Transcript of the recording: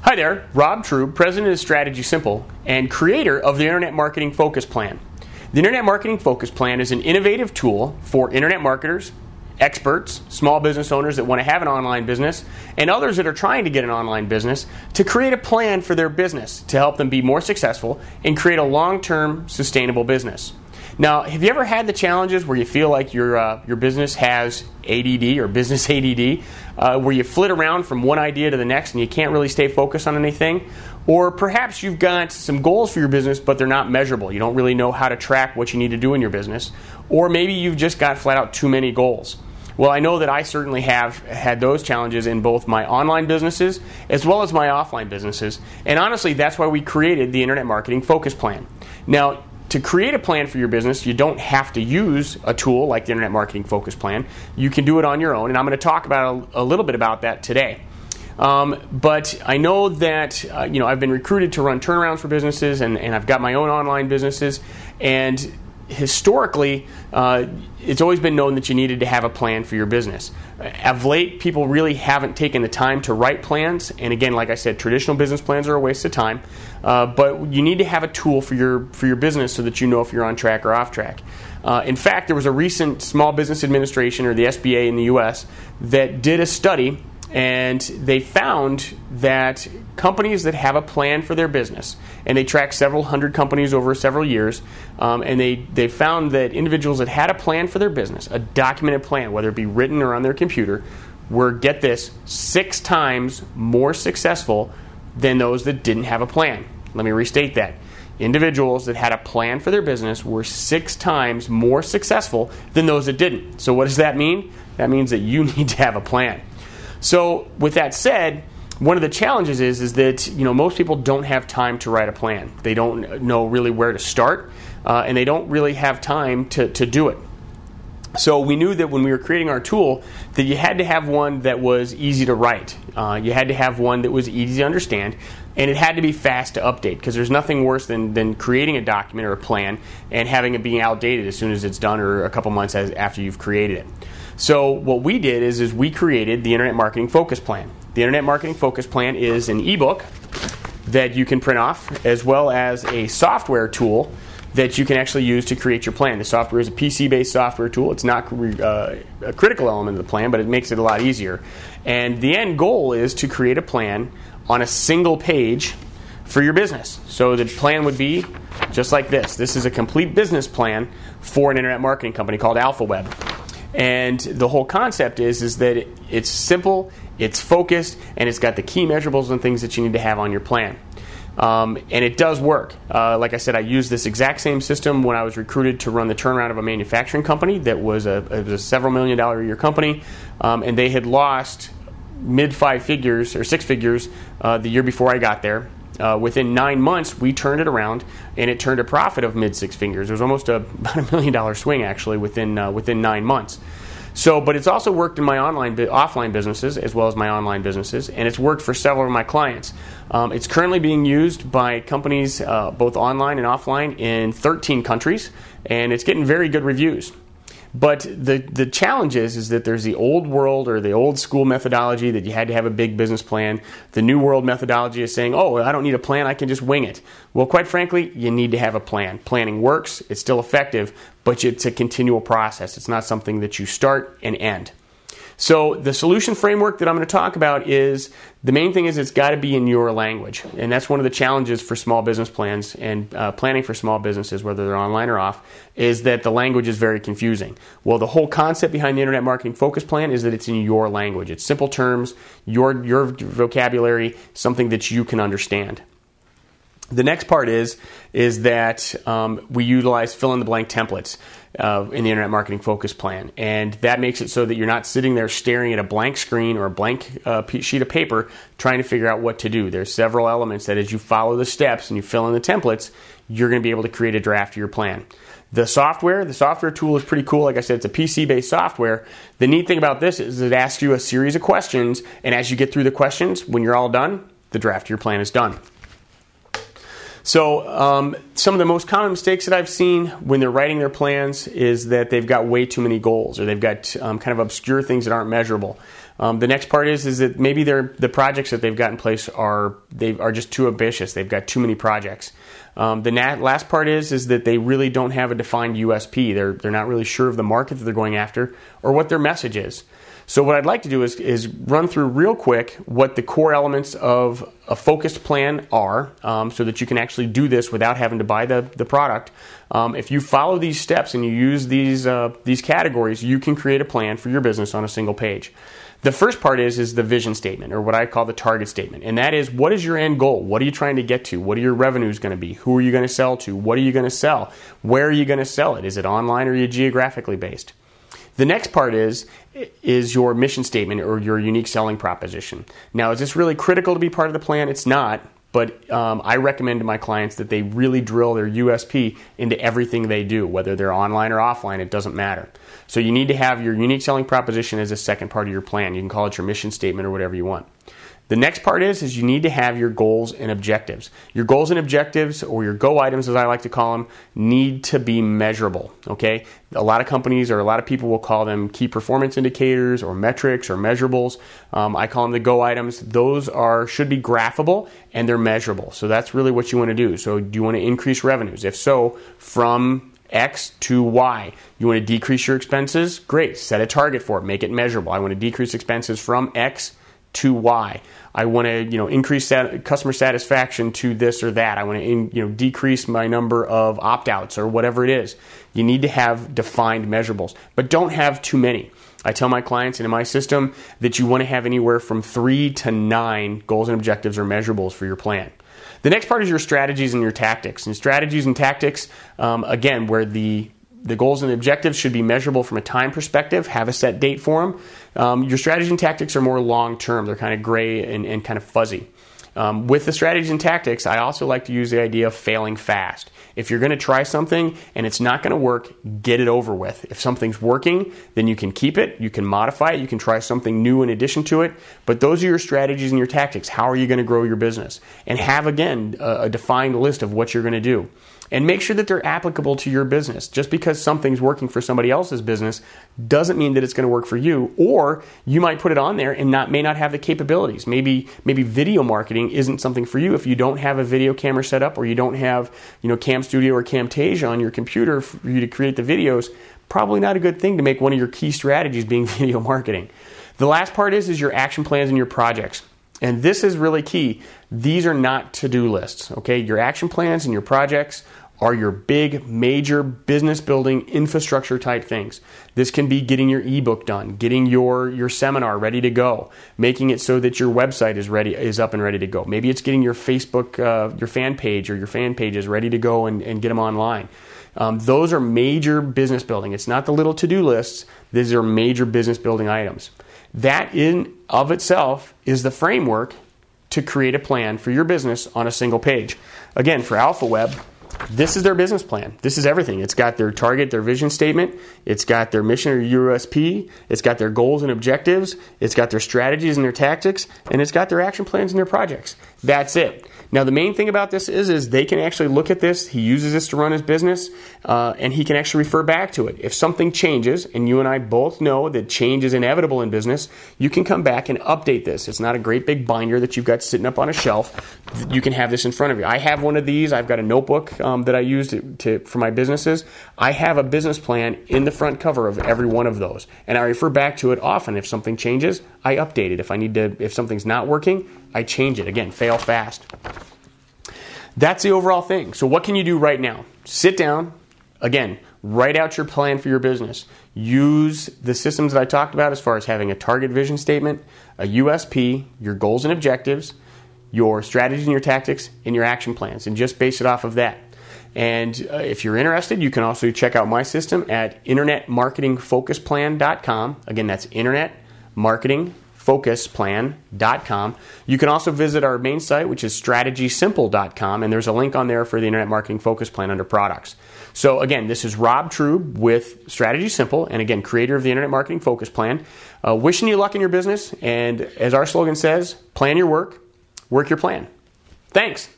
Hi there, Rob Trube, President of Strategy Simple and creator of the Internet Marketing Focus Plan. The Internet Marketing Focus Plan is an innovative tool for internet marketers, experts, small business owners that want to have an online business, and others that are trying to get an online business to create a plan for their business to help them be more successful and create a long-term sustainable business. Now, have you ever had the challenges where you feel like your business has ADD or business ADD, where you flit around from one idea to the next and you can't really stay focused on anything? Or perhaps you've got some goals for your business, but they're not measurable. You don't really know how to track what you need to do in your business. Or maybe you've just got flat out too many goals. Well, I know that I certainly have had those challenges in both my online businesses as well as my offline businesses. And honestly, that's why we created the Internet Marketing Focus Plan. Now, to create a plan for your business, you don't have to use a tool like the Internet Marketing Focus Plan. You can do it on your own, and I'm going to talk about a little bit about that today. But I know that I've been recruited to run turnarounds for businesses, and I've got my own online businesses, and historically, it's always been known that you needed to have a plan for your business. Of late, people really haven't taken the time to write plans, and again, like I said, traditional business plans are a waste of time, but you need to have a tool for your business so that you know if you're on track or off track. In fact, there was a recent Small Business Administration, or the SBA in the U.S., that did a study, and they found that companies that have a plan for their business, and they tracked several hundred companies over several years, and they found that individuals that had a plan for their business, a documented plan, whether it be written or on their computer, were, get this, 6 times more successful than those that didn't have a plan. Let me restate that. Individuals that had a plan for their business were 6 times more successful than those that didn't. So what does that mean? That means that you need to have a plan. So with that said, one of the challenges is that most people don't have time to write a plan. They don't know really where to start, and they don't really have time to do it. So we knew that when we were creating our tool that you had to have one that was easy to write. You had to have one that was easy to understand, and it had to be fast to update, because there's nothing worse than creating a document or a plan and having it being outdated as soon as it's done or a couple months after you've created it. So what we did is we created the Internet Marketing Focus Plan. The Internet Marketing Focus Plan is an ebook that you can print off, as well as a software tool that you can actually use to create your plan. The software is a PC-based software tool. It's not a critical element of the plan, but it makes it a lot easier. And the end goal is to create a plan on a single page for your business. So the plan would be just like this. This is a complete business plan for an internet marketing company called AlphaWeb. And the whole concept is that it's simple, it's focused, and it's got the key measurables and things that you need to have on your plan. And it does work. Like I said, I used this exact same system when I was recruited to run the turnaround of a manufacturing company that was a several $1 million a year company, and they had lost mid-5 figures or 6 figures the year before I got there. Within 9 months, we turned it around, and it turned a profit of mid-6 figures. It was almost about $1 million swing, actually, within 9 months. So, but it's also worked in my offline businesses as well as my online businesses, and it's worked for several of my clients. It's currently being used by companies both online and offline in 13 countries, and it's getting very good reviews. But the challenge is that there's the old world or the old school methodology that you had to have a big business plan. The new world methodology is saying, oh, I don't need a plan, I can just wing it. Well, quite frankly, you need to have a plan. Planning works, it's still effective, but it's a continual process. It's not something that you start and end. So the solution framework that I'm going to talk about is, the main thing is it's got to be in your language. And that's one of the challenges for small business plans and planning for small businesses, whether they're online or off, is that the language is very confusing. Well, the whole concept behind the Internet Marketing Focus Plan is that it's in your language. It's simple terms, your vocabulary, something that you can understand. The next part is that we utilize fill-in-the-blank templates in the Internet Marketing Focus Plan. And that makes it so that you're not sitting there staring at a blank screen or a blank sheet of paper trying to figure out what to do. There's several elements that as you follow the steps and you fill in the templates, you're going to be able to create a draft of your plan. The software tool is pretty cool. Like I said, it's a PC-based software. The neat thing about this is it asks you a series of questions, and as you get through the questions, when you're all done, the draft of your plan is done. So some of the most common mistakes that I've seen when they're writing their plans is that they've got way too many goals, or they've got kind of obscure things that aren't measurable. The next part is that maybe the projects that they've got in place are just too ambitious. They've got too many projects. The last part is that they really don't have a defined USP. They're not really sure of the market that they're going after or what their message is. So what I'd like to do is run through real quick what the core elements of a focused plan are, so that you can actually do this without having to buy the product. If you follow these steps and you use these categories, you can create a plan for your business on a single page. The first part is the vision statement, or what I call the target statement. And that is, what is your end goal? What are you trying to get to? What are your revenues going to be? Who are you going to sell to? What are you going to sell? Where are you going to sell it? Is it online or are you geographically based? The next part is your mission statement or your unique selling proposition. Now, is this really critical to be part of the plan? It's not, but I recommend to my clients that they really drill their USP into everything they do, whether they're online or offline, it doesn't matter. So you need to have your unique selling proposition as a second part of your plan. You can call it your mission statement or whatever you want. The next part is you need to have your goals and objectives. Your goals and objectives, or your go items as I like to call them, need to be measurable. Okay? A lot of companies or a lot of people will call them key performance indicators or metrics or measurables. I call them the go items. Those should be graphable and they're measurable. So that's really what you want to do. So do you want to increase revenues? If so, from X to Y. You want to decrease your expenses? Great. Set a target for it. Make it measurable. I want to decrease expenses from X to Y. I want to, increase customer satisfaction to this or that. I want to, decrease my number of opt-outs or whatever it is. You need to have defined measurables, but don't have too many. I tell my clients and in my system that you want to have anywhere from 3 to 9 goals and objectives or measurables for your plan. The next part is your strategies and your tactics. And strategies and tactics, again, where the goals and the objectives should be measurable from a time perspective, have a set date for them. Your strategies and tactics are more long-term. They're kind of gray and kind of fuzzy. With the strategies and tactics, I also like to use the idea of failing fast. If you're going to try something and it's not going to work, get it over with. If something's working, then you can keep it, you can modify it, you can try something new in addition to it. But those are your strategies and your tactics. How are you going to grow your business? And have, again, a defined list of what you're going to do. And make sure that they're applicable to your business. Just because something's working for somebody else's business doesn't mean that it's going to work for you. Or you might put it on there and may not have the capabilities. Maybe video marketing isn't something for you if you don't have a video camera set up, or you don't have Cam Studio or Camtasia on your computer for you to create the videos. Probably not a good thing to make one of your key strategies being video marketing. The last part is your action plans and your projects. And this is really key. These are not to-do lists. Okay, your action plans and your projects are your big, major business building infrastructure type things. This can be getting your ebook done, getting your seminar ready to go, making it so that your website is up and ready to go. Maybe it's getting your Facebook, your fan page or your fan pages ready to go and get them online. Those are major business building. It's not the little to-do lists. These are major business building items. That in of itself is the framework to create a plan for your business on a single page. Again, for AlphaWeb, this is their business plan. This is everything. It's got their target, their vision statement. It's got their mission or USP. It's got their goals and objectives. It's got their strategies and their tactics. And it's got their action plans and their projects. That's it. Now, the main thing about this is they can actually look at this. He uses this to run his business, and he can actually refer back to it. If something changes, and you and I both know that change is inevitable in business, you can come back and update this. It's not a great big binder that you've got sitting up on a shelf. You can have this in front of you. I have one of these. I've got a notebook that I use for my businesses. I have a business plan in the front cover of every one of those, and I refer back to it often. If something changes, I update it. If something's not working, I change it. Again, fail fast. That's the overall thing. So what can you do right now? Sit down. Again, write out your plan for your business. Use the systems that I talked about as far as having a target vision statement, a USP, your goals and objectives, your strategies and your tactics, and your action plans, and just base it off of that. And if you're interested, you can also check out my system at internetmarketingfocusplan.com. Again, that's internetmarketingfocusplan.com. You can also visit our main site, which is strategysimple.com, and there's a link on there for the Internet Marketing Focus Plan under products. So again, this is Rob Trube with Strategy Simple, and again, creator of the Internet Marketing Focus Plan. Wishing you luck in your business, and as our slogan says, plan your work, work your plan. Thanks.